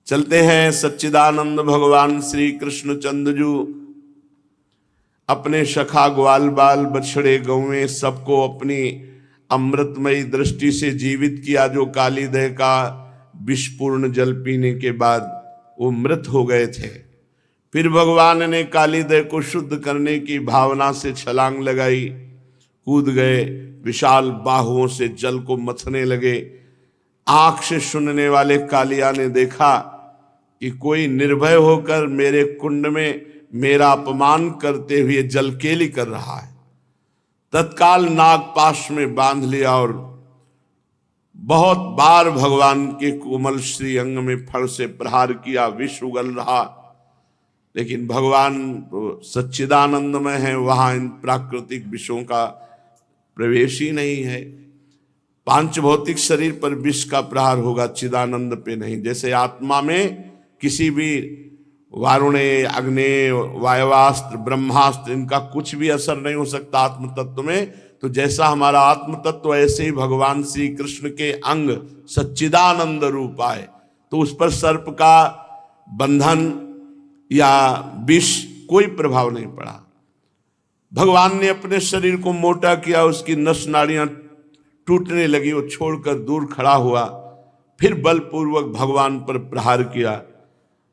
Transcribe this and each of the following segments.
चलते हैं सच्चिदानंद भगवान श्री कृष्ण चंद्रजू अपने सखा ग्वाल बाल बछड़े गौवें सबको अपनी अमृतमयी दृष्टि से जीवित किया। जो कालीदह का विषपूर्ण जल पीने के बाद वो मृत हो गए थे। फिर भगवान ने कालीदह को शुद्ध करने की भावना से छलांग लगाई, कूद गए, विशाल बाहुओं से जल को मथने लगे। आंख से सुनने वाले कालिया ने देखा कि कोई निर्भय होकर मेरे कुंड में मेरा अपमान करते हुए जलकेली कर रहा है। तत्काल नागपाश में बांध लिया और बहुत बार भगवान के कोमल श्री अंग में फण से प्रहार किया। विष उगल रहा, लेकिन भगवान तो सच्चिदानंदमय है, वहां इन प्राकृतिक विषों का प्रवेश ही नहीं है। पांच भौतिक शरीर पर विष का प्रहार होगा, चिदानंद पे नहीं। जैसे आत्मा में किसी भी वारुणे, अग्नि, वायवास्त्र, ब्रह्मास्त्र इनका कुछ भी असर नहीं हो सकता आत्म तत्व में, तो जैसा हमारा आत्म तत्व ऐसे ही भगवान श्री कृष्ण के अंग सच्चिदानंद रूप आए तो उस पर सर्प का बंधन या विष कोई प्रभाव नहीं पड़ा। भगवान ने अपने शरीर को मोटा किया, उसकी नस नाड़ियां टूटने लगी, वो छोड़कर दूर खड़ा हुआ। फिर बलपूर्वक भगवान पर प्रहार किया।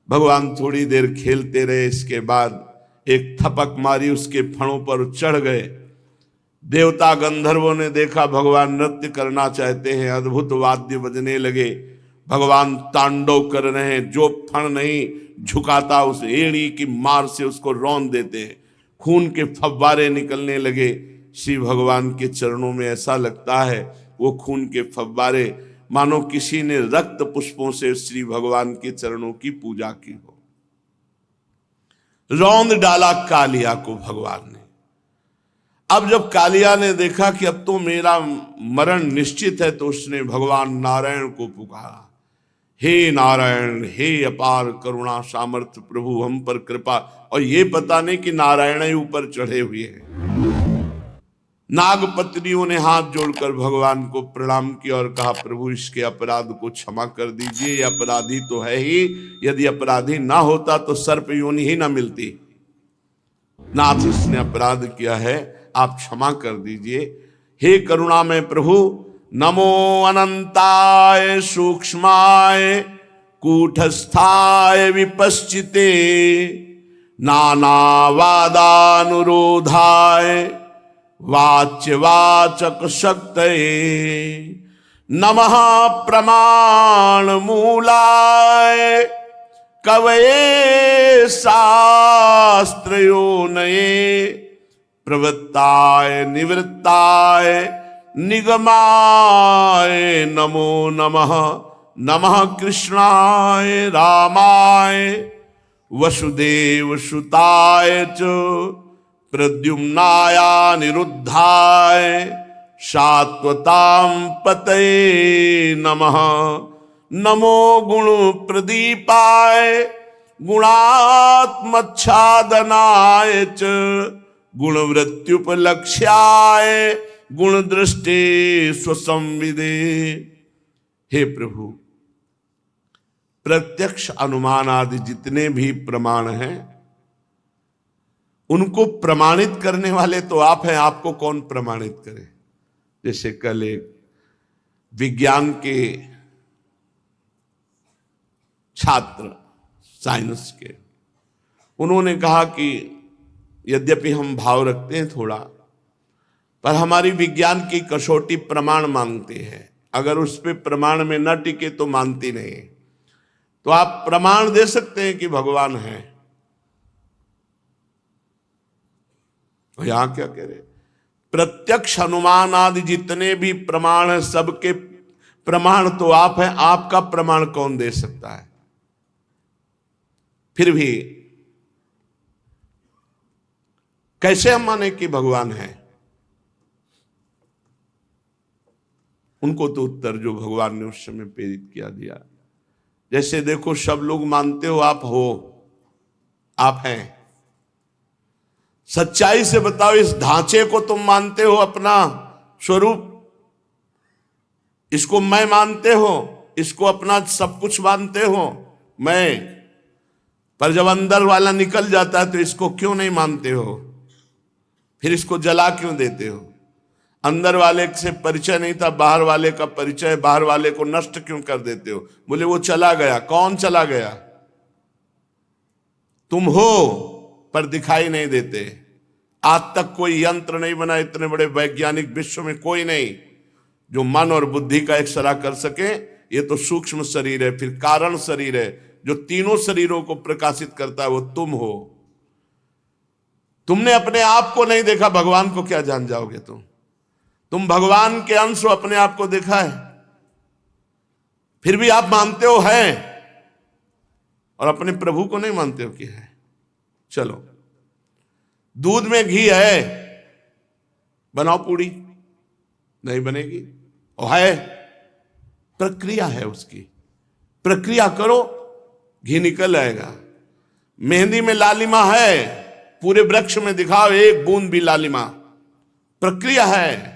भगवान थोड़ी देर खेलते रहे, इसके बाद एक थपक मारी, उसके फणों पर चढ़ गए। देवता गंधर्वों ने देखा भगवान नृत्य करना चाहते हैं, अद्भुत वाद्य बजने लगे, भगवान तांडव कर रहे हैं। जो फण नहीं झुकाता उस एड़ी की मार से उसको रौंद देते हैं, खून के फव्वारे निकलने लगे। श्री भगवान के चरणों में ऐसा लगता है वो खून के फव्वारे मानो किसी ने रक्त पुष्पों से श्री भगवान के चरणों की पूजा की हो। रौंद डाला कालिया को भगवान ने। अब जब कालिया ने देखा कि अब तो मेरा मरण निश्चित है, तो उसने भगवान नारायण को पुकारा, हे नारायण, हे अपार करुणा सामर्थ्य प्रभु, हम पर कृपा। और ये पता नहीं कि नारायण ही ऊपर चढ़े हुए हैं। नागपत्नियों ने हाथ जोड़कर भगवान को प्रणाम किया और कहा, प्रभु इसके अपराध को क्षमा कर दीजिए, ये अपराधी तो है ही, यदि अपराधी ना होता तो सर्प योनि ही ना मिलती। नाथ इसने अपराध किया है, आप क्षमा कर दीजिए। हे करुणामय प्रभु, नमो अनंताय सूक्ष्माय कूटस्थाय विपश्चिते नानावादानुरोधाय वाच्यवाचक शक्तये नमः प्रमाण मूलाय कवये शास्त्रयोनये प्रवृत्ताय निवृत्ताय निगमाय नमो नमः। नमः कृष्णाय रामाय वसुदेव सुताय च प्रद्युम्नाया निरुद्धाय शाश्वतां पतये नमः। नमो गुण प्रदीपाय गुणात्मच्छादनाय च गुणवृत्त्युपलक्ष्याय गुणदृष्टे स्वसंविदे। हे प्रभु, प्रत्यक्ष अनुमान आदि जितने भी प्रमाण हैं उनको प्रमाणित करने वाले तो आप हैं, आपको कौन प्रमाणित करे। जैसे कल एक विज्ञान के छात्र साइंस के, उन्होंने कहा कि यद्यपि हम भाव रखते हैं थोड़ा, पर हमारी विज्ञान की कसौटी प्रमाण मांगते हैं, अगर उस पे प्रमाण में न टिके तो मानती नहीं। तो आप प्रमाण दे सकते हैं कि भगवान है। और यहां क्या कह रहे, प्रत्यक्ष अनुमान आदि जितने भी प्रमाण हैं सबके प्रमाण तो आप हैं, आपका प्रमाण कौन दे सकता है। फिर भी कैसे हम माने कि भगवान है। उनको तो उत्तर जो भगवान ने उस समय प्रेरित किया दिया। जैसे देखो, सब लोग मानते हो आप हो, आप हैं। सच्चाई से बताओ, इस ढांचे को तुम मानते हो अपना स्वरूप, इसको मैं मानते हो, इसको अपना सब कुछ मानते हो, मैं, पर जब अंदर वाला निकल जाता है तो इसको क्यों नहीं मानते हो? फिर इसको जला क्यों देते हो? अंदर वाले से परिचय नहीं था, बाहर वाले का परिचय, बाहर वाले को नष्ट क्यों कर देते हो? बोले वो चला गया। कौन चला गया? तुम हो, पर दिखाई नहीं देते। आज तक कोई यंत्र नहीं बना, इतने बड़े वैज्ञानिक विश्व में कोई नहीं जो मन और बुद्धि का एक्सरा कर सके। ये तो सूक्ष्म शरीर है, फिर कारण शरीर है जो तीनों शरीरों को प्रकाशित करता है, वो तुम हो। तुमने अपने आप को नहीं देखा, भगवान को क्या जान जाओगे? तुम भगवान के अंश हो, अपने आप को देखा है? फिर भी आप मानते हो है और अपने प्रभु को नहीं मानते हो कि है। चलो, दूध में घी है, बनाओ पूड़ी, नहीं बनेगी। और है, प्रक्रिया है उसकी, प्रक्रिया करो, घी निकल आएगा। मेहंदी में लालिमा है, पूरे वृक्ष में दिखाओ एक बूंद भी लालिमा, प्रक्रिया है,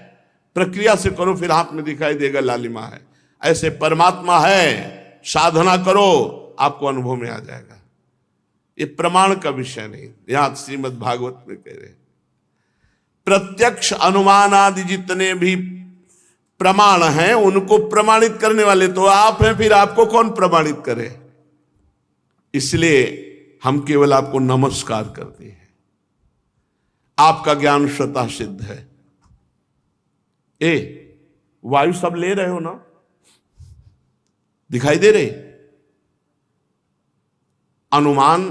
प्रक्रिया से करो, फिर हाथ में दिखाई देगा लालिमा है। ऐसे परमात्मा है, साधना करो, आपको अनुभव में आ जाएगा। ये प्रमाण का विषय नहीं, यहां श्रीमद् भागवत में कह रहे हैं प्रत्यक्ष अनुमान आदि जितने भी प्रमाण हैं उनको प्रमाणित करने वाले तो आप हैं, फिर आपको कौन प्रमाणित करे? इसलिए हम केवल आपको नमस्कार करते हैं। आपका ज्ञान स्वतः सिद्ध है। वायु सब ले रहे हो ना, दिखाई दे रहे? अनुमान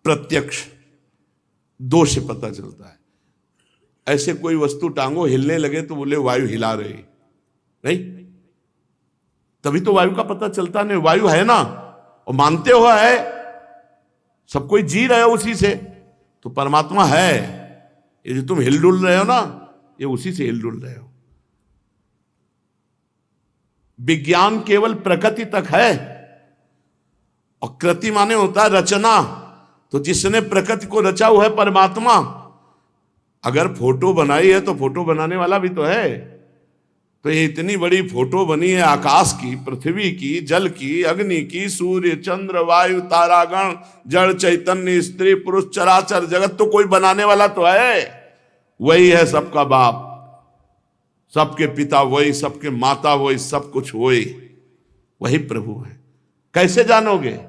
प्रत्यक्ष दो से पता चलता है। ऐसे कोई वस्तु टांगो, हिलने लगे तो बोले वायु हिला रही, नहीं, तभी तो वायु का पता चलता नहीं। वायु है ना, और मानते हो है, सब कोई जी रहे हो उसी से, तो परमात्मा है। ये जो तुम हिलडुल रहे हो ना, ये उसी से हिलडुल रहे हो। विज्ञान केवल प्रकृति तक है, और कृति माने होता है रचना, तो जिसने प्रकृति को रचा हुआ है परमात्मा। अगर फोटो बनाई है तो फोटो बनाने वाला भी तो है। तो ये इतनी बड़ी फोटो बनी है आकाश की, पृथ्वी की, जल की, अग्नि की, सूर्य, चंद्र, वायु, तारागण, जड़, चैतन्य, स्त्री, पुरुष, चराचर जगत, तो कोई बनाने वाला तो है। वही है सबका बाप, सबके पिता वही, सबके माता वही, सब कुछ वही प्रभु है। कैसे जानोगे?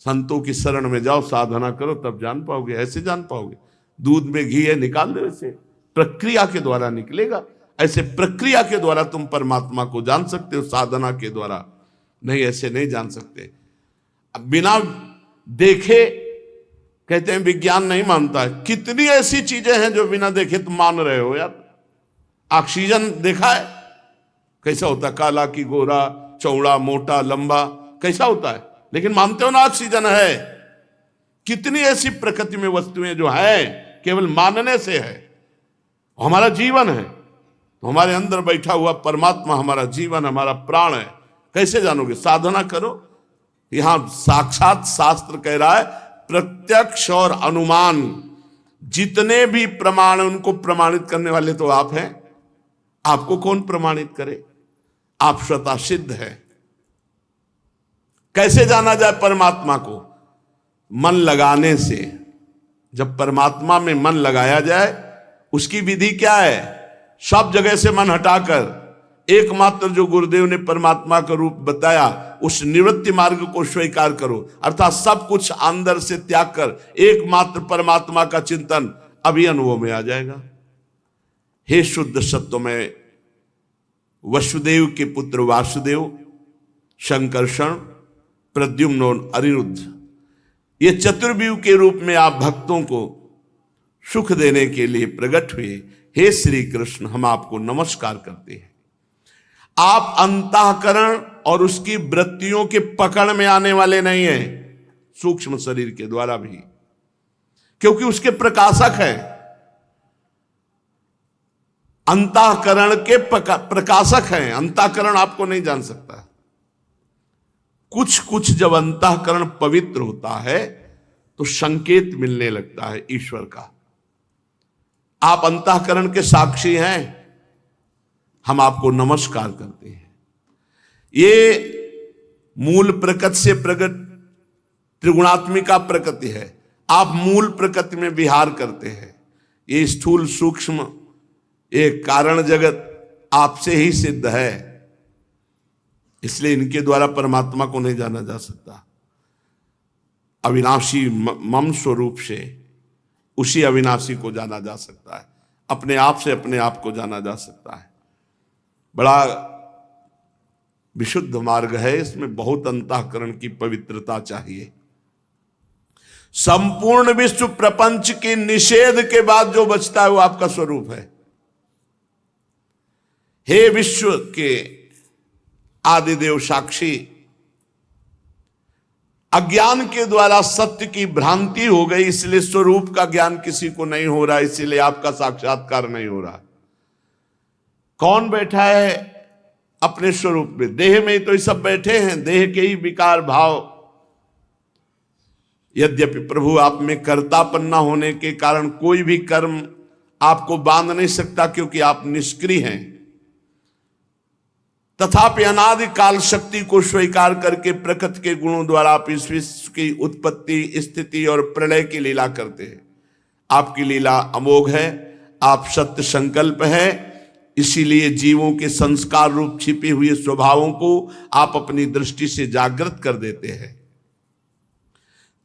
संतों की शरण में जाओ, साधना करो, तब जान पाओगे। ऐसे जान पाओगे? दूध में घी है, निकाल दो, ऐसे प्रक्रिया के द्वारा निकलेगा। ऐसे प्रक्रिया के द्वारा तुम परमात्मा को जान सकते हो, साधना के द्वारा नहीं, ऐसे नहीं जान सकते। अब बिना देखे कहते हैं विज्ञान नहीं मानता है। कितनी ऐसी चीजें हैं जो बिना देखे तुम मान रहे हो यार। ऑक्सीजन देखा है कैसा होता है? काला की गोरा, चौड़ा, मोटा, लंबा, कैसा होता है? लेकिन मानते हो ना ऑक्सीजन है। कितनी ऐसी प्रकृति में वस्तुएं जो है केवल मानने से है। हमारा जीवन है तो हमारे अंदर बैठा हुआ परमात्मा हमारा जीवन, हमारा प्राण है। कैसे जानोगे? साधना करो। यहां साक्षात शास्त्र कह रहा है प्रत्यक्ष और अनुमान जितने भी प्रमाण, उनको प्रमाणित करने वाले तो आप हैं। आपको कौन प्रमाणित करे? आप स्वतः सिद्ध है। कैसे जाना जाए परमात्मा को? मन लगाने से। जब परमात्मा में मन लगाया जाए, उसकी विधि क्या है? सब जगह से मन हटाकर एकमात्र जो गुरुदेव ने परमात्मा का रूप बताया, उस निवृत्ति मार्ग को स्वीकार करो। अर्थात सब कुछ अंदर से त्याग कर एकमात्र परमात्मा का चिंतन, अभी अनुभव में आ जाएगा। हे शुद्ध सत्वमय वसुदेव के पुत्र वासुदेव, शंकरषण, प्रद्युम्न और अनिरुद्ध, ये चतुर्व्यूह के रूप में आप भक्तों को सुख देने के लिए प्रकट हुए। हे श्री कृष्ण, हम आपको नमस्कार करते हैं। आप अंतःकरण और उसकी वृत्तियों के पकड़ में आने वाले नहीं हैं, सूक्ष्म शरीर के द्वारा भी, क्योंकि उसके प्रकाशक हैं। अंतःकरण के प्रकाशक हैं, अंतःकरण आपको नहीं जान सकता। कुछ जब अंतःकरण पवित्र होता है तो संकेत मिलने लगता है ईश्वर का। आप अंतःकरण के साक्षी हैं, हम आपको नमस्कार करते हैं। ये मूल प्रकृति से प्रकट त्रिगुणात्मिका प्रकृति है। आप मूल प्रकृति में विहार करते हैं। ये स्थूल सूक्ष्म ये कारण जगत आपसे ही सिद्ध है, इसलिए इनके द्वारा परमात्मा को नहीं जाना जा सकता। अविनाशी मम स्वरूप से उसी अविनाशी को जाना जा सकता है। अपने आप से अपने आप को जाना जा सकता है। बड़ा विशुद्ध मार्ग है, इसमें बहुत अंतःकरण की पवित्रता चाहिए। संपूर्ण विश्व प्रपंच के निषेध के बाद जो बचता है वो आपका स्वरूप है। हे विश्व के आदिदेव साक्षी, अज्ञान के द्वारा सत्य की भ्रांति हो गई, इसलिए स्वरूप का ज्ञान किसी को नहीं हो रहा, इसीलिए आपका साक्षात्कार नहीं हो रहा। कौन बैठा है अपने स्वरूप में? देह में ही तो ये सब बैठे हैं, देह के ही विकार भाव। यद्यपि प्रभु आप में कर्तापन न होने के कारण कोई भी कर्म आपको बांध नहीं सकता, क्योंकि आप निष्क्रिय हैं। तथापि अनादि काल शक्ति को स्वीकार करके प्रकृति के गुणों द्वारा आप इस विश्व की उत्पत्ति स्थिति और प्रलय की लीला करते हैं। आपकी लीला अमोघ है, आप सत्य संकल्प है, इसीलिए जीवों के संस्कार रूप छिपे हुए स्वभावों को आप अपनी दृष्टि से जागृत कर देते हैं।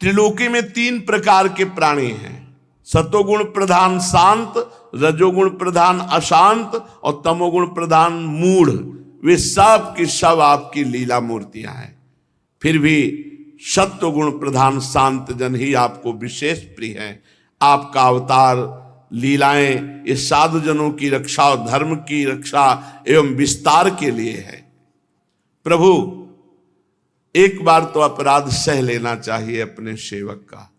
त्रिलोकी में 3 प्रकार के प्राणी हैं, सतोगुण प्रधान शांत, रजोगुण प्रधान अशांत और तमोगुण प्रधान मूढ़। वे सब की सब आपकी लीला मूर्तियां हैं। फिर भी सत्वगुण प्रधान शांत जन ही आपको विशेष प्रिय हैं। आपका अवतार लीलाएं इस साधु जनों की रक्षा और धर्म की रक्षा एवं विस्तार के लिए है। प्रभु, एक बार तो अपराध सह लेना चाहिए अपने सेवक का।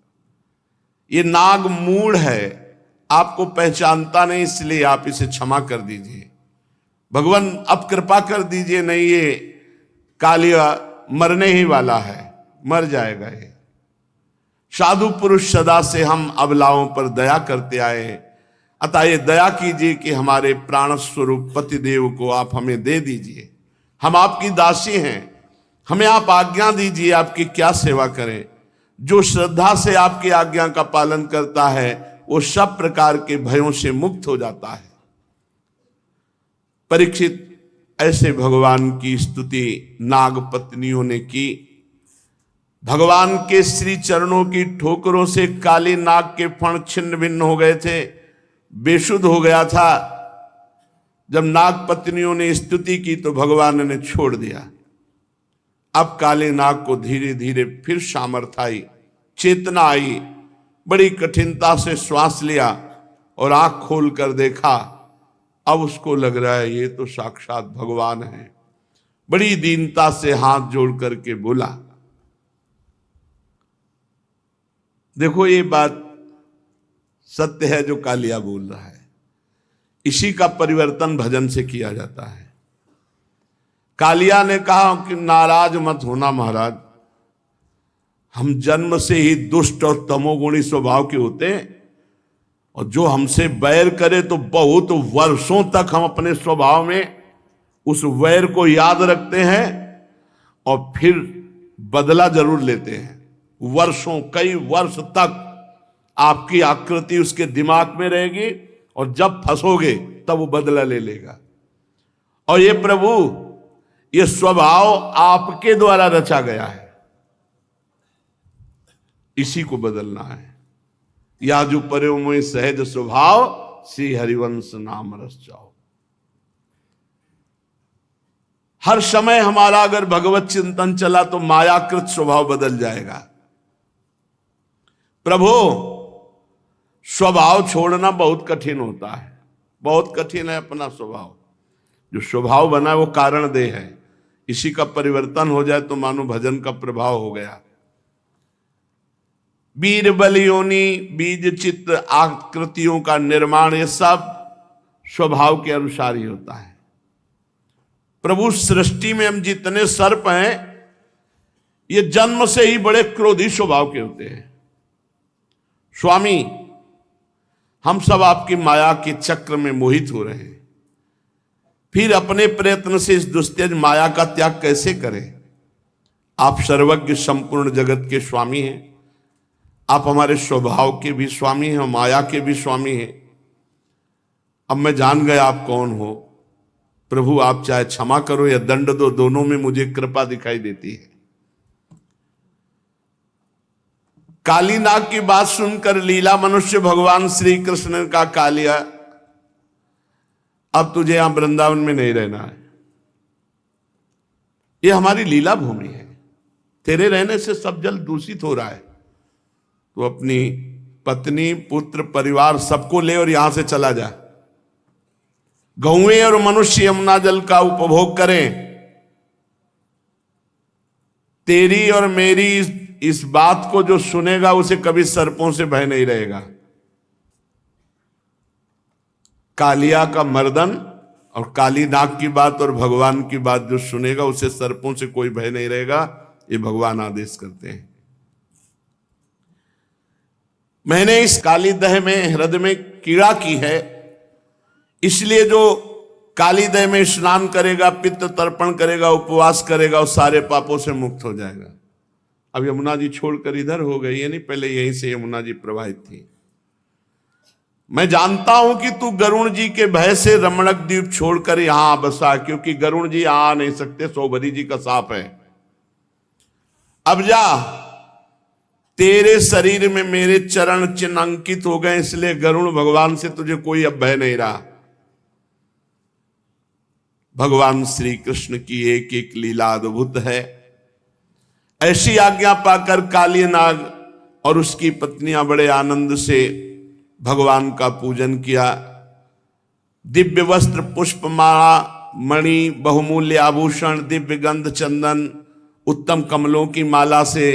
ये नाग मूढ़ है, आपको पहचानता नहीं, इसलिए आप इसे क्षमा कर दीजिए। भगवान अब कृपा कर दीजिए, नहीं ये कालिया मरने ही वाला है, मर जाएगा ये। साधु पुरुष सदा से हम अबलाओं पर दया करते आए, अतः ये दया कीजिए कि हमारे प्राण स्वरूप पतिदेव को आप हमें दे दीजिए। हम आपकी दासी हैं, हमें आप आज्ञा दीजिए, आपकी क्या सेवा करें। जो श्रद्धा से आपकी आज्ञा का पालन करता है वो सब प्रकार के भयों से मुक्त हो जाता है। परीक्षित, ऐसे भगवान की स्तुति नाग पत्नियों ने की। भगवान के श्री चरणों की ठोकरों से काली नाग के फण छिन्न भिन्न हो गए थे, बेसुध हो गया था। जब नाग पत्नियों ने स्तुति की तो भगवान ने छोड़ दिया। अब काले नाग को धीरे धीरे फिर सामर्थ्य आई, चेतना आई, बड़ी कठिनता से श्वास लिया और आंख खोल कर देखा। अब उसको लग रहा है ये तो साक्षात भगवान है। बड़ी दीनता से हाथ जोड़ करके बोला। देखो, ये बात सत्य है जो कालिया बोल रहा है। इसी का परिवर्तन भजन से किया जाता है। कालिया ने कहा कि नाराज मत होना महाराज, हम जन्म से ही दुष्ट और तमोगुणी स्वभाव के होते हैं, और जो हमसे बैर करे तो बहुत वर्षों तक हम अपने स्वभाव में उस वैर को याद रखते हैं और फिर बदला जरूर लेते हैं। वर्षों, कई वर्ष तक आपकी आकृति उसके दिमाग में रहेगी और जब फंसोगे तब वो बदला ले लेगा। और ये प्रभु, ये स्वभाव आपके द्वारा रचा गया है, इसी को बदलना है। याजु परे मोहि सहज स्वभाव, श्री हरिवंश नाम रस जाओ। हर समय हमारा अगर भगवत चिंतन चला तो मायाकृत स्वभाव बदल जाएगा। प्रभु, स्वभाव छोड़ना बहुत कठिन होता है, बहुत कठिन है अपना स्वभाव। जो स्वभाव बना है वो कारण देह है, इसी का परिवर्तन हो जाए तो मानो भजन का प्रभाव हो गया। वीर बल योनि बीज चित्र आकृतियों का निर्माण, ये सब स्वभाव के अनुसार ही होता है। प्रभु, सृष्टि में हम जितने सर्प हैं ये जन्म से ही बड़े क्रोधी स्वभाव के होते हैं। स्वामी, हम सब आपकी माया के चक्र में मोहित हो रहे हैं, फिर अपने प्रयत्न से इस दुस्तेज माया का त्याग कैसे करें? आप सर्वज्ञ संपूर्ण जगत के स्वामी हैं, आप हमारे स्वभाव के भी स्वामी हैं, माया के भी स्वामी हैं। अब मैं जान गया आप कौन हो। प्रभु आप चाहे क्षमा करो या दंड दो, दोनों में मुझे कृपा दिखाई देती है। काली नाग की बात सुनकर लीला मनुष्य भगवान श्री कृष्ण ने कहा, कालिया अब तुझे यहां वृंदावन में नहीं रहना है, ये हमारी लीला भूमि है, तेरे रहने से सब जल दूषित हो रहा है। तो अपनी पत्नी पुत्र परिवार सबको ले और यहां से चला जा। गौएं और मनुष्य यमुना जल का उपभोग करें। तेरी और मेरी इस बात को जो सुनेगा उसे कभी सर्पों से भय नहीं रहेगा। कालिया का मर्दन और काली नाग की बात और भगवान की बात जो सुनेगा उसे सर्पों से कोई भय नहीं रहेगा, ये भगवान आदेश करते हैं। मैंने इस काली दह में हृदय में कीड़ा की है, इसलिए जो काली दह में स्नान करेगा, पित्त तर्पण करेगा, उपवास करेगा, और सारे पापों से मुक्त हो जाएगा। अब यमुना जी छोड़कर इधर हो गई, ये नहीं पहले यहीं से यमुना जी प्रवाहित थी। मैं जानता हूं कि तू गरुण जी के भय से रमणक द्वीप छोड़कर यहां बसा, क्योंकि गरुण जी आ नहीं सकते, सौभरी जी का साप है। अब जा, तेरे शरीर में मेरे चरण चिन्ह अंकित हो गए, इसलिए गरुण भगवान से तुझे कोई अब भय नहीं रहा। भगवान श्री कृष्ण की एक एक लीला अद्भुत है। ऐसी आज्ञा पाकर काली नाग और उसकी पत्नियां बड़े आनंद से भगवान का पूजन किया। दिव्य वस्त्र, पुष्प, माला, मणि, बहुमूल्य आभूषण, दिव्य गंध, चंदन, उत्तम कमलों की माला से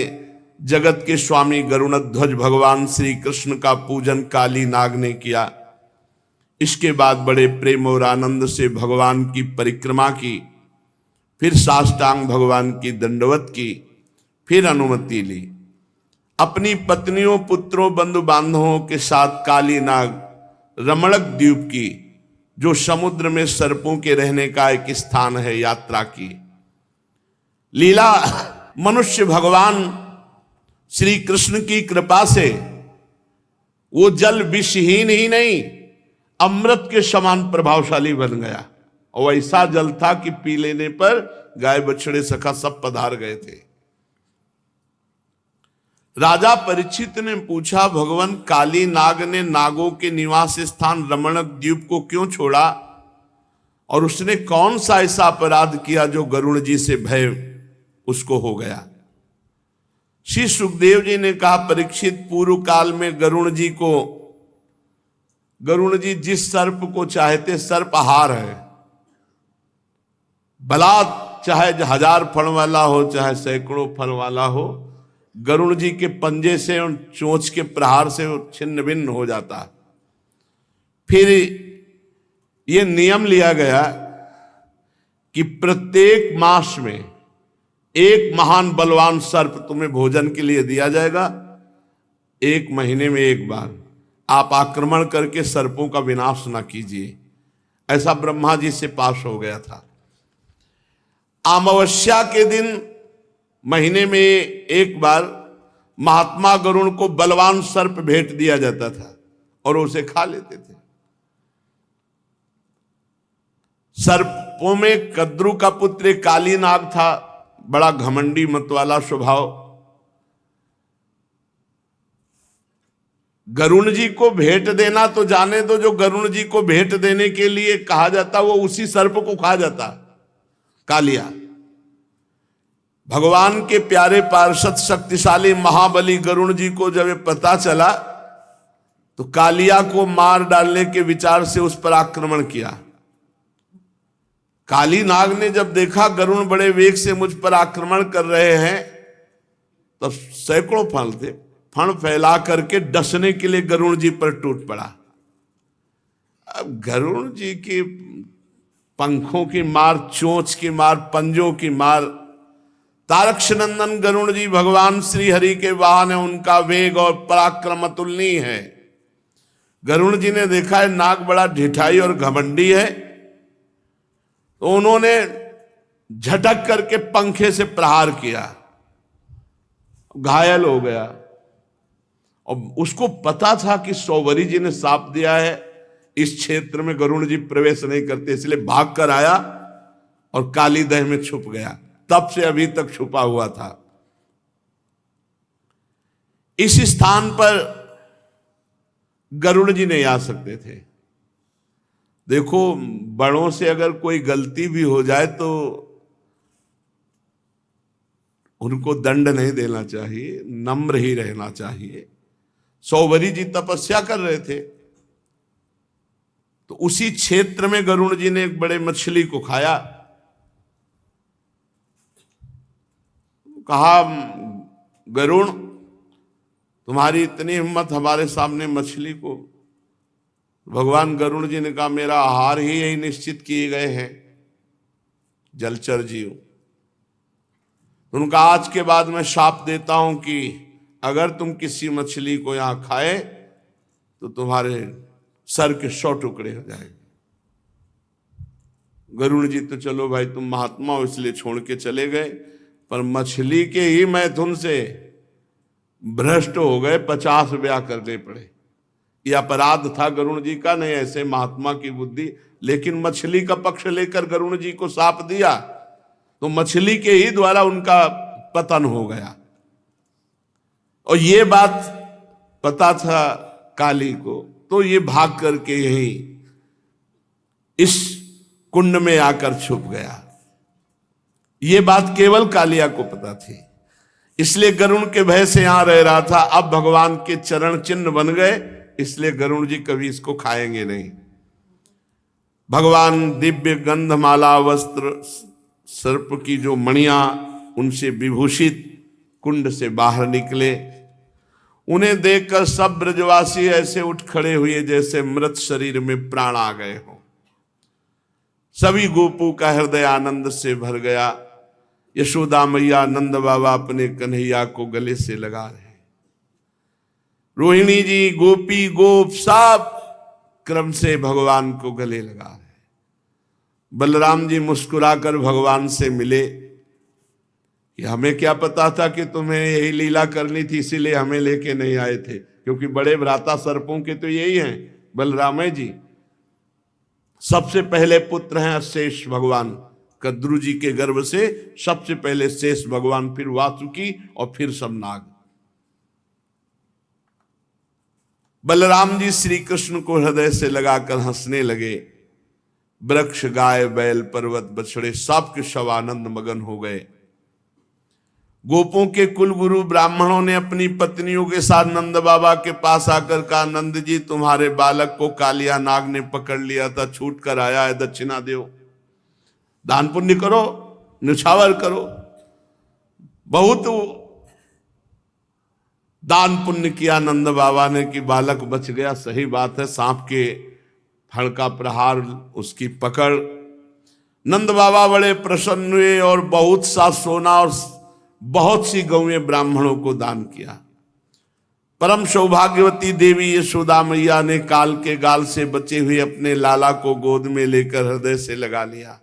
जगत के स्वामी गरुणध्वज भगवान श्री कृष्ण का पूजन काली नाग ने किया। इसके बाद बड़े प्रेम और आनंद से भगवान की परिक्रमा की, फिर साष्टांग भगवान की दंडवत की, फिर अनुमति ली। अपनी पत्नियों, पुत्रों, बंधु बांधवों के साथ काली नाग रमणक द्वीप की, जो समुद्र में सर्पों के रहने का एक स्थान है, यात्रा की। लीला मनुष्य भगवान श्री कृष्ण की कृपा से वो जल विषहीन ही नहीं, अमृत के समान प्रभावशाली बन गया। और ऐसा जल था कि पी लेने पर गाय बछड़े सखा सब पधार गए थे। राजा परीक्षित ने पूछा, भगवान काली नाग ने नागों के निवास स्थान रमणक द्वीप को क्यों छोड़ा, और उसने कौन सा ऐसा अपराध किया जो गरुण जी से भय उसको हो गया। श्री सुखदेव जी ने कहा, परीक्षित, पूर्व काल में गरुण जी जिस सर्प को चाहते, सर्पहार है, भला चाहे 1000 फण वाला हो, चाहे सैकड़ों फण वाला हो, गरुण जी के पंजे से और चोंच के प्रहार से छिन्न भिन्न हो जाता। फिर ये नियम लिया गया कि प्रत्येक मास में एक महान बलवान सर्प तुम्हें भोजन के लिए दिया जाएगा। 1 महीने में एक बार आप आक्रमण करके सर्पों का विनाश ना कीजिए। ऐसा ब्रह्मा जी से पास हो गया था। अमावस्या के दिन महीने में एक बार महात्मा गरुण को बलवान सर्प भेंट दिया जाता था और उसे खा लेते थे। सर्पों में कद्रु का पुत्र काली नाग था, बड़ा घमंडी मतवाला स्वभाव। गरुण जी को भेंट देना तो जाने दो, जो गरुण जी को भेंट देने के लिए कहा जाता वो उसी सर्प को खा जाता, कालिया। भगवान के प्यारे पार्षद शक्तिशाली महाबली गरुण जी को जब ये पता चला तो कालिया को मार डालने के विचार से उस पर आक्रमण किया। काली नाग ने जब देखा गरुण बड़े वेग से मुझ पर आक्रमण कर रहे हैं, तो सैकड़ों फण फैला करके डसने के लिए गरुण जी पर टूट पड़ा। अब गरुण जी की पंखों की मार, चोंच की मार, पंजों की मार, तारक्ष नंदन गरुण जी भगवान श्री हरि के वाहन है, उनका वेग और पराक्रम अतुलनीय है। गरुण जी ने देखा है नाग बड़ा ढिठाई और घमंडी है, तो उन्होंने झटक करके पंखे से प्रहार किया घायल हो गया। और उसको पता था कि सौवरी जी ने साप दिया है, इस क्षेत्र में गरुड़ जी प्रवेश नहीं करते, इसलिए भाग कर आया और काली दह में छुप गया। तब से अभी तक छुपा हुआ था। इस स्थान पर गरुड़ जी नहीं आ सकते थे। देखो, बड़ों से अगर कोई गलती भी हो जाए तो उनको दंड नहीं देना चाहिए, नम्र ही रहना चाहिए। सौवरी जी तपस्या कर रहे थे, तो उसी क्षेत्र में गरुड़ जी ने एक बड़े मछली को खाया। कहा, गरुड़, तुम्हारी इतनी हिम्मत हमारे सामने मछली को। भगवान गरुड़ जी ने कहा, मेरा आहार ही यही निश्चित किए गए हैं, जलचर जीव। उनका आज के बाद मैं शाप देता हूं कि अगर तुम किसी मछली को यहां खाए तो तुम्हारे सर के 100 टुकड़े हो जाएंगे। गरुड़ जी तो चलो भाई तुम महात्मा हो इसलिए छोड़ के चले गए, पर मछली के ही मैथुन से भ्रष्ट हो गए, 50 ब्याह करने पड़े। यह अपराध था गरुड़ जी का, नहीं ऐसे महात्मा की बुद्धि। लेकिन मछली का पक्ष लेकर गरुड़ जी को शाप दिया तो मछली के ही द्वारा उनका पतन हो गया। और ये बात पता था काली को, तो ये भाग करके यहीं इस कुंड में आकर छुप गया। ये बात केवल कालिया को पता थी, इसलिए गरुड़ के भय से यहां रह रहा था। अब भगवान के चरण चिन्ह बन गए, इसलिए गरुड़ जी कभी इसको खाएंगे नहीं। भगवान दिव्य गंधमाला वस्त्र सर्प की जो मणियां उनसे विभूषित कुंड से बाहर निकले। उन्हें देखकर सब ब्रजवासी ऐसे उठ खड़े हुए जैसे मृत शरीर में प्राण आ गए हों। सभी गोपू का हृदय आनंद से भर गया। यशोदा मैया, नंद बाबा अपने कन्हैया को गले से लगा रहे। रोहिणी जी, गोपी, गोप सब क्रम से भगवान को गले लगा रहे। बलराम जी मुस्कुराकर भगवान से मिले कि हमें क्या पता था कि तुम्हें यही लीला करनी थी, इसीलिए हमें लेके नहीं आए थे, क्योंकि बड़े भ्राता सर्पों के तो यही हैं बलराम जी। सबसे पहले पुत्र हैं शेष भगवान। कद्रु जी के गर्भ से सबसे पहले शेष भगवान, फिर वासुकी और फिर सब नाग। बलराम जी श्री कृष्ण को हृदय से लगाकर हंसने लगे। वृक्ष, गाय, बैल, पर्वत, बछड़े सब के सब आनंद मगन हो गए। गोपों के कुल गुरु ब्राह्मणों ने अपनी पत्नियों के साथ नंद बाबा के पास आकर कहा, नंद जी, तुम्हारे बालक को कालिया नाग ने पकड़ लिया था, छूट कर आया है, दक्षिणा दो, दान पुण्य करो, निछावर करो। बहुत दान पुण्य किया नंद बाबा ने कि बालक बच गया। सही बात है, सांप के फड़ का प्रहार, उसकी पकड़। नंद बाबा बड़े प्रसन्न हुए और बहुत सा सोना और बहुत सी गौएं ब्राह्मणों को दान किया। परम सौभाग्यवती देवी यशोदा मैया ने काल के गाल से बचे हुए अपने लाला को गोद में लेकर हृदय से लगा लिया।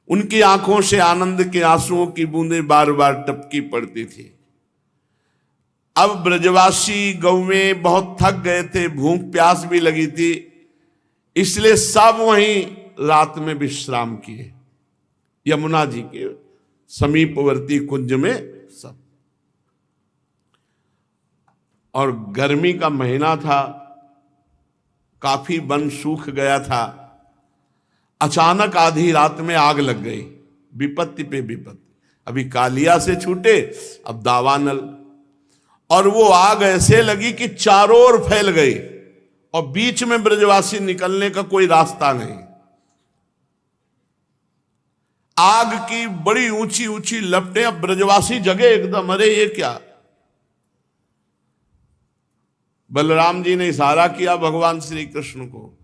उनकी आंखों से आनंद के आंसुओं की बूंदें बार बार टपकी पड़ती थी। अब ब्रजवासी गौएं बहुत थक गए थे, भूख प्यास भी लगी थी, इसलिए सब वहीं रात में विश्राम किए, यमुना जी के समीपवर्ती कुंज में सब। और गर्मी का महीना था, काफी वन सूख गया था। अचानक आधी रात में आग लग गई, विपत्ति पे विपत्ति। अभी कालिया से छूटे, अब दावानल, और वो आग ऐसे लगी कि चारों ओर फैल गई और बीच में ब्रजवासी निकलने का कोई रास्ता नहीं। आग की बड़ी ऊंची ऊंची लपटें, अब ब्रजवासी जगे एकदम, अरे ये क्या। बलराम जी ने इशारा किया भगवान श्री कृष्ण को।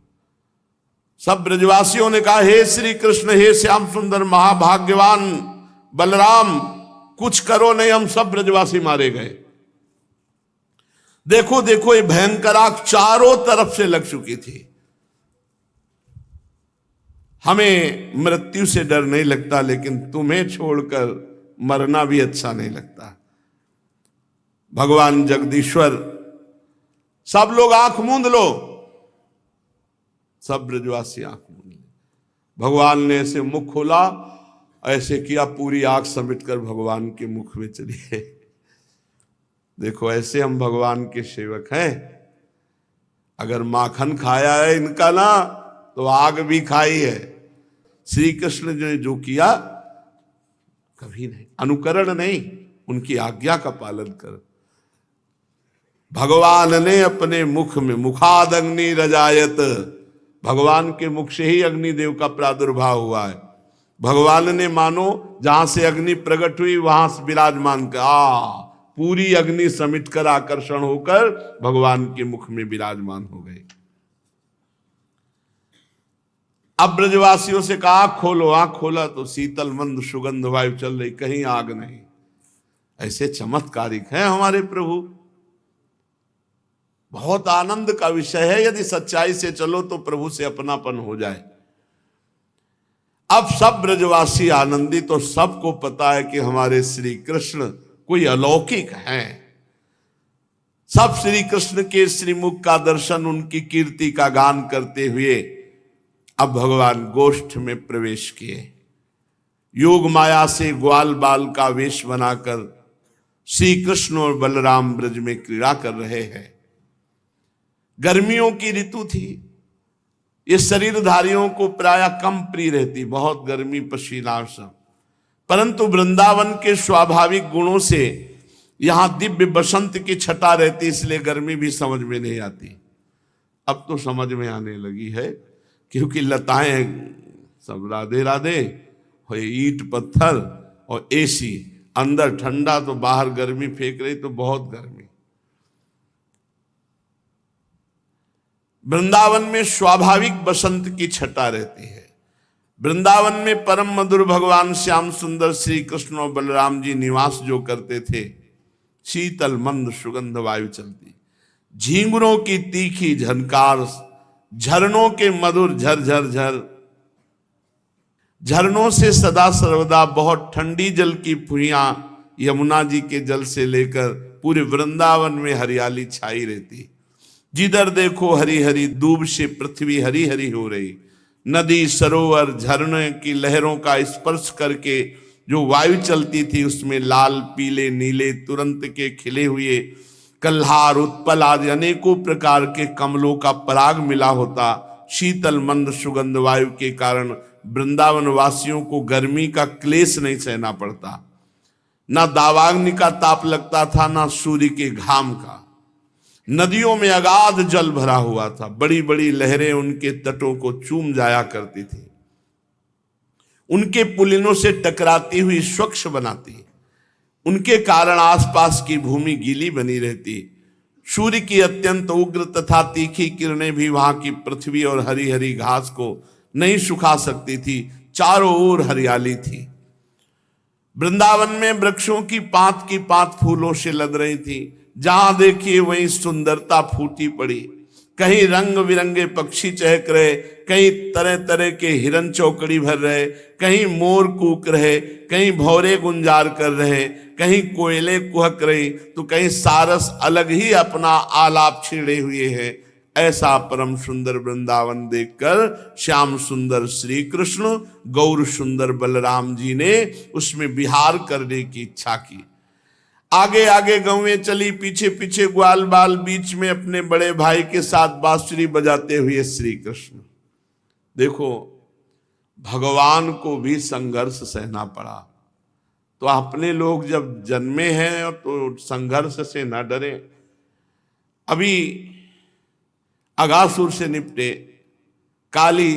सब ब्रजवासियों ने कहा, हे श्री कृष्ण, हे श्याम सुंदर महाभाग्यवान बलराम, कुछ करो नहीं, हम सब ब्रजवासी मारे गए। देखो देखो, ये भयंकर आग चारों तरफ से लग चुकी थी। हमें मृत्यु से डर नहीं लगता, लेकिन तुम्हें छोड़कर मरना भी अच्छा नहीं लगता। भगवान जगदीश्वर, सब लोग आंख मूंद लो, सब ब्रजवासी आंख मूंद लो। भगवान ने ऐसे मुख खोला, ऐसे किया, पूरी आंख समेट कर भगवान के मुख में चली है। देखो ऐसे हम भगवान के सेवक हैं। अगर माखन खाया है इनका ना, तो आग भी खाई है। श्री कृष्ण ने जो किया कभी नहीं, अनुकरण नहीं, उनकी आज्ञा का पालन कर। भगवान ने अपने मुख में, मुखाद अग्नि रजायत, भगवान के मुख से ही अग्निदेव का प्रादुर्भाव हुआ है। भगवान ने मानो जहां से अग्नि प्रकट हुई वहां से विराजमान कर, पूरी अग्नि समिट कर आकर्षण होकर भगवान के मुख में विराजमान हो गए। अब ब्रजवासियों से कहा आंख खोलो, आंख खोला तो शीतल मंद सुगंध वायु चल रही, कहीं आग नहीं। ऐसे चमत्कारिक हैं हमारे प्रभु। बहुत आनंद का विषय है, यदि सच्चाई से चलो तो प्रभु से अपनापन हो जाए। अब सब ब्रजवासी आनंदित, तो सबको पता है कि हमारे श्री कृष्ण कोई अलौकिक हैं। सब श्री कृष्ण के श्रीमुख का दर्शन, उनकी कीर्ति का गान करते हुए अब भगवान गोष्ठ में प्रवेश किए। योग माया से ग्वाल बाल का वेश बनाकर श्री कृष्ण और बलराम ब्रज में क्रीड़ा कर रहे हैं। गर्मियों की ऋतु थी, ये शरीरधारियों को प्रायः कम प्रिय रहती, बहुत गर्मी, पसीना सब। परंतु वृंदावन के स्वाभाविक गुणों से यहां दिव्य बसंत की छटा रहती, इसलिए गर्मी भी समझ में नहीं आती। अब तो समझ में आने लगी है, क्योंकि लताएं सब राधे राधे, ईंट पत्थर और एसी, अंदर ठंडा तो बाहर गर्मी फेंक रही, तो बहुत गर्मी। वृंदावन में स्वाभाविक बसंत की छटा रहती है। वृंदावन में परम मधुर भगवान श्याम सुंदर श्री कृष्ण और बलराम जी निवास जो करते थे, शीतल मंद सुगंध वायु चलती, झींगुरों की तीखी झनकार, झरनों के मधुर झर झर झर, झरनों से सदा सर्वदा बहुत ठंडी जल की फुहियां यमुना जी के जल से लेकर पूरे वृंदावन में हरियाली छाई रहती। जिधर देखो हरी हरी दूब से पृथ्वी हरी हरी हो रही। नदी, सरोवर, झरने की लहरों का स्पर्श करके जो वायु चलती थी, उसमें लाल, पीले, नीले, तुरंत के खिले हुए कल्हार, उत्पल आदि अनेकों प्रकार के कमलों का पराग मिला होता। शीतल मंद सुगंध वायु के कारण वृंदावन वासियों को गर्मी का क्लेश नहीं सहना पड़ता। ना दावाग्नि का ताप लगता था, ना सूर्य के घाम का। नदियों में अगाध जल भरा हुआ था, बड़ी बड़ी लहरें उनके तटों को चूम जाया करती थी, उनके पुलिनों से टकराती हुई स्वच्छ बनाती, उनके कारण आसपास की भूमि गीली बनी रहती। सूर्य की अत्यंत उग्र तथा तीखी किरणें भी वहां की पृथ्वी और हरी हरी घास को नहीं सुखा सकती थी। चारों ओर हरियाली थी। वृंदावन में वृक्षों की पात फूलों से लद रही थी। जहां देखिए वहीं सुंदरता फूटी पड़ी। कहीं रंग बिरंगे पक्षी चहक रहे, कहीं तरह तरह के हिरन चौकड़ी भर रहे, कहीं मोर कूक रहे, कहीं भौरे गुंजार कर रहे, कहीं कोयले कुहक रही, तो कहीं सारस अलग ही अपना आलाप छेड़े हुए हैं। ऐसा परम सुंदर वृंदावन देखकर श्याम सुंदर श्री कृष्ण, गौर सुंदर बलराम जी ने उसमें विहार करने की इच्छा की। आगे आगे गौएं चली, पीछे पीछे ग्वाल बाल, बीच में अपने बड़े भाई के साथ बांसुरी बजाते हुए श्री कृष्ण। देखो, भगवान को भी संघर्ष सहना पड़ा। तो अपने लोग जब जन्मे हैं तो संघर्ष से न डरे। अभी अगासुर से निपटे, काली,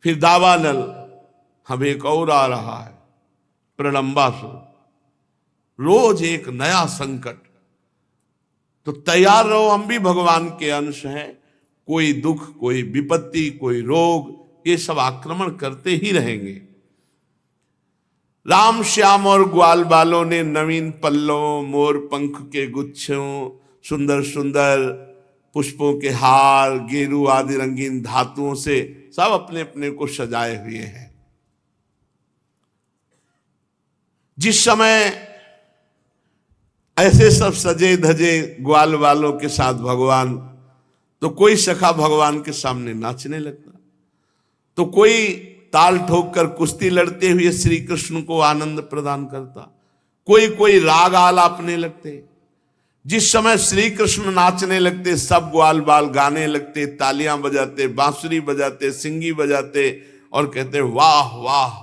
फिर दावानल, अब एक और आ रहा है प्रलंबासुर। रोज एक नया संकट। तो तैयार रहो, हम भी भगवान के अंश हैं। कोई दुख, कोई विपत्ति, कोई रोग, ये सब आक्रमण करते ही रहेंगे। राम, श्याम और ग्वाल बालों ने नवीन पल्लों, मोर पंख के गुच्छों, सुंदर सुंदर पुष्पों के हार, गेरू आदि रंगीन धातुओं से सब अपने अपने को सजाए हुए हैं। जिस समय ऐसे सब सजे धजे ग्वाल वालों के साथ भगवान, तो कोई सखा भगवान के सामने नाचने लगता, तो कोई ताल ठोक कर कुश्ती लड़ते हुए श्री कृष्ण को आनंद प्रदान करता, कोई राग आलापने लगते। जिस समय श्री कृष्ण नाचने लगते सब ग्वाल बाल गाने लगते, तालियां बजाते, बांसुरी बजाते, सिंगी बजाते और कहते वाह वाह।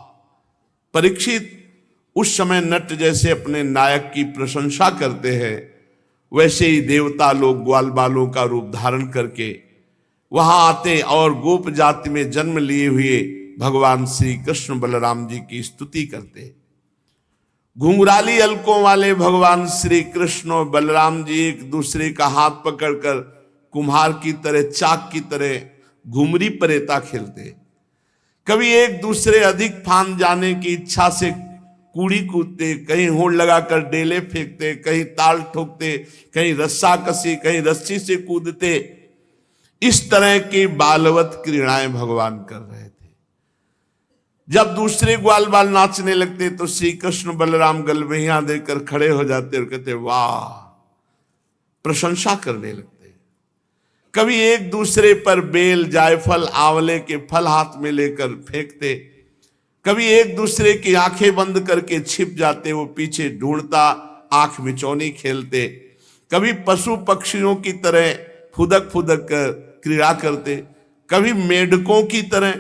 परीक्षित उस समय नट जैसे अपने नायक की प्रशंसा करते हैं, वैसे ही देवता लोग ग्वाल बालों का रूप धारण करके वहां आते और गोप जाति में जन्म लिए हुए भगवान श्री कृष्ण बलराम जी की स्तुति करते। घुंघराली अलकों वाले भगवान श्री कृष्ण और बलराम जी एक दूसरे का हाथ पकड़कर कुम्हार की तरह, चाक की तरह घुमरी परेता खेलते। कभी एक दूसरे अधिक फान जाने की इच्छा से कूड़ी कूदते, कहीं होड़ लगाकर डेले फेंकते, कहीं ताल ठोकते, कहीं रस्सा कसी, कहीं रस्सी से कूदते। इस तरह की बालवत क्रीड़ाएं भगवान कर रहे थे। जब दूसरे ग्वाल बाल नाचने लगते तो श्री कृष्ण बलराम गलबहियां देकर खड़े हो जाते और कहते वाह, प्रशंसा करने लगते। कभी एक दूसरे पर बेल, जायफल, आंवले के फल हाथ में लेकर फेंकते, कभी एक दूसरे की आंखें बंद करके छिप जाते, वो पीछे ढूंढता आंख मिचौनी खेलते। कभी पशु पक्षियों की तरह फुदक फुदक कर क्रीड़ा करते, कभी मेढकों की तरह,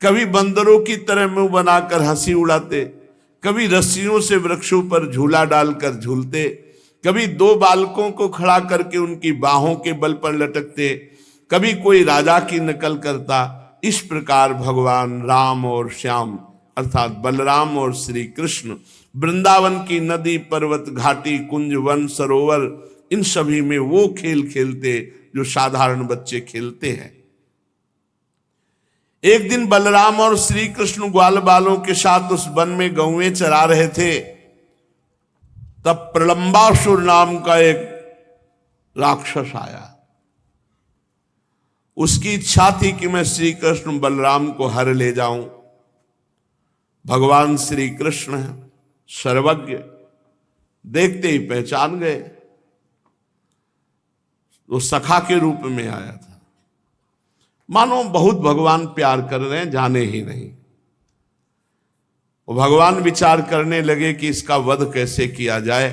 कभी बंदरों की तरह मुंह बनाकर हंसी उड़ाते, कभी रस्सियों से वृक्षों पर झूला डालकर झूलते, कभी दो बालकों को खड़ा करके उनकी बाहों के बल पर लटकते, कभी कोई राजा की नकल करता। इस प्रकार भगवान राम और श्याम अर्थात बलराम और श्री कृष्ण वृंदावन की नदी, पर्वत, घाटी, कुंज, वन, सरोवर, इन सभी में वो खेल खेलते जो साधारण बच्चे खेलते हैं। एक दिन बलराम और श्री कृष्ण ग्वाल बालों के साथ उस वन में गौएं चरा रहे थे, तब प्रलंबासुर नाम का एक राक्षस आया। उसकी इच्छा थी कि मैं श्री कृष्ण बलराम को हर ले जाऊं। भगवान श्री कृष्ण सर्वज्ञ, देखते ही पहचान गए। वो सखा के रूप में आया था, मानो बहुत भगवान प्यार कर रहे हैं, जाने ही नहीं। वो भगवान विचार करने लगे कि इसका वध कैसे किया जाए।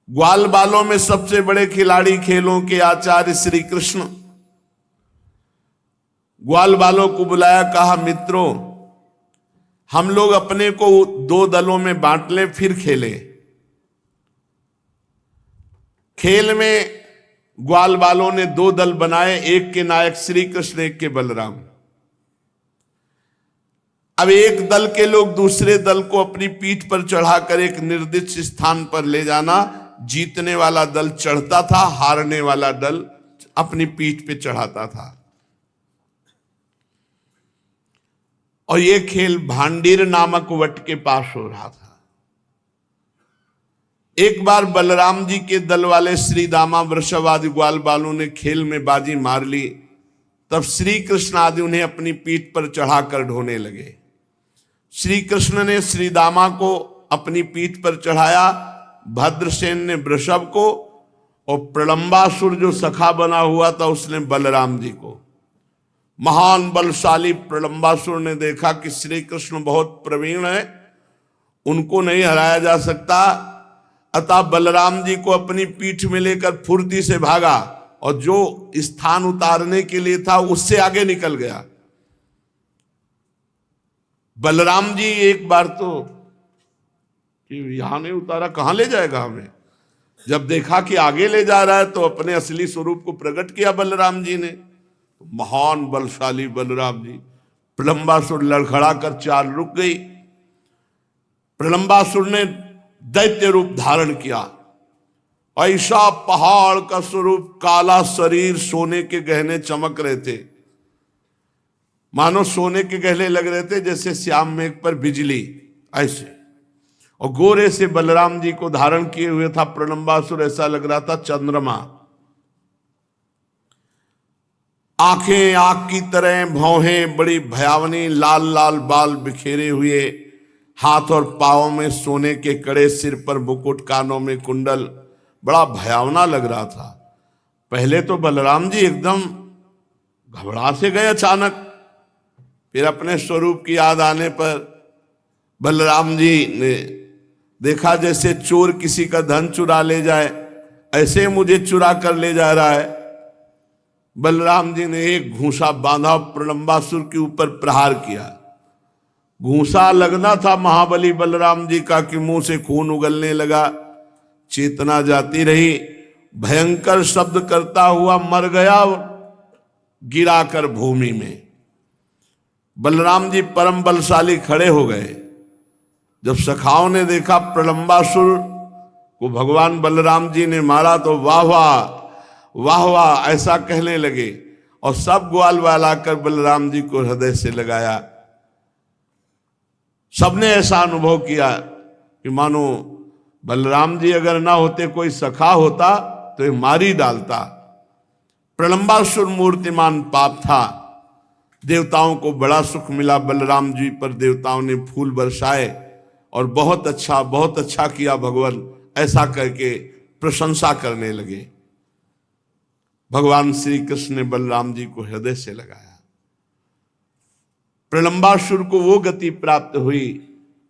ग्वाल बालों में सबसे बड़े खिलाड़ी, खेलों के आचार्य श्री कृष्ण ग्वाल बालों को बुलाया, कहा मित्रों, हम लोग अपने को दो दलों में बांट लें, फिर खेलें। खेल में ग्वाल बालों ने दो दल बनाए, एक के नायक श्री कृष्ण, एक के बलराम। अब एक दल के लोग दूसरे दल को अपनी पीठ पर चढ़ाकर एक निर्दिष्ट स्थान पर ले जाना, जीतने वाला दल चढ़ता था, हारने वाला दल अपनी पीठ पे चढ़ाता था। और यह खेल भांडीर नामक वट के पास हो रहा था। एक बार बलराम जी के दल वाले श्री दामा, वृषभ आदि ग्वाल बालों ने खेल में बाजी मार ली, तब श्री कृष्ण आदि उन्हें अपनी पीठ पर चढ़ाकर ढोने लगे। श्री कृष्ण ने श्री दामा को अपनी पीठ पर चढ़ाया, भद्रसेन ने वृषभ को, और प्रलंबासुर जो सखा बना हुआ था उसने बलराम जी को। महान बलशाली प्रलंबासुर ने देखा कि श्री कृष्ण बहुत प्रवीण है, उनको नहीं हराया जा सकता, अतः बलराम जी को अपनी पीठ में लेकर फुर्ती से भागा और जो स्थान उतारने के लिए था उससे आगे निकल गया। बलराम जी एक बार तो यहां नहीं उतारा, कहां ले जाएगा हमें। जब देखा कि आगे ले जा रहा है तो अपने असली स्वरूप को प्रकट किया बलराम जी ने। महान बलशाली बलराम जी, प्रलंबासुर लड़खड़ा कर चाल रुक गई। प्रलंबासुर ने दैत्य रूप धारण किया, ऐसा पहाड़ का स्वरूप, काला शरीर, सोने के गहने चमक रहे थे, मानो सोने के गहने लग रहे थे जैसे श्याम मेघ पर बिजली, ऐसे। और गोरे से बलराम जी को धारण किए हुए था प्रलंबासुर, ऐसा लग रहा था चंद्रमा। आंखें आग की तरह, भौहें बड़ी भयावनी, लाल लाल बाल बिखेरे हुए, हाथ और पांव में सोने के कड़े, सिर पर मुकुट, कानों में कुंडल, बड़ा भयावना लग रहा था। पहले तो बलराम जी एकदम घबरा से गए अचानक, फिर अपने स्वरूप की याद आने पर बलराम जी ने देखा जैसे चोर किसी का धन चुरा ले जाए, ऐसे मुझे चुरा कर ले जा रहा है। बलराम जी ने एक घूंसा बांधा, प्रलंबासुर के ऊपर प्रहार किया। घूंसा लगना था महाबली बलराम जी का कि मुंह से खून उगलने लगा, चेतना जाती रही, भयंकर शब्द करता हुआ मर गया, गिराकर भूमि में। बलराम जी परम बलशाली खड़े हो गए। जब सखाओं ने देखा प्रलंबासुर को भगवान बलराम जी ने मारा तो वाह वाह वाह वाह ऐसा कहने लगे, और सब ग्वाल वाला कर बलराम जी को हृदय से लगाया। सबने ऐसा अनुभव किया कि मानो बलराम जी अगर ना होते, कोई सखा होता तो ये मारी डालता। प्रलंबासुर मूर्तिमान पाप था। देवताओं को बड़ा सुख मिला, बलराम जी पर देवताओं ने फूल बरसाए और बहुत अच्छा किया भगवान, ऐसा करके प्रशंसा करने लगे। भगवान श्री कृष्ण ने बलराम जी को हृदय से लगाया। प्रलंबासुर को वो गति प्राप्त हुई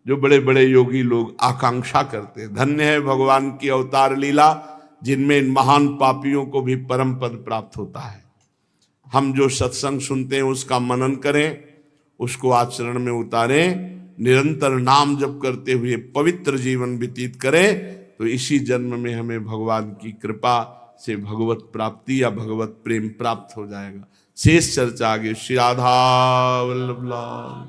जो बड़े बड़े योगी लोग आकांक्षा करते। धन्य है भगवान की अवतार लीला, जिनमें इन महान पापियों को भी परम पद प्राप्त होता है। हम जो सत्संग सुनते हैं उसका मनन करें, उसको आचरण में उतारें, निरंतर नाम जप करते हुए पवित्र जीवन व्यतीत करें, तो इसी जन्म में हमें भगवान की कृपा से भगवत प्राप्ति या भगवत प्रेम प्राप्त हो जाएगा। शेष चर्चा आगे। श्री राधा वल्लभ लाल।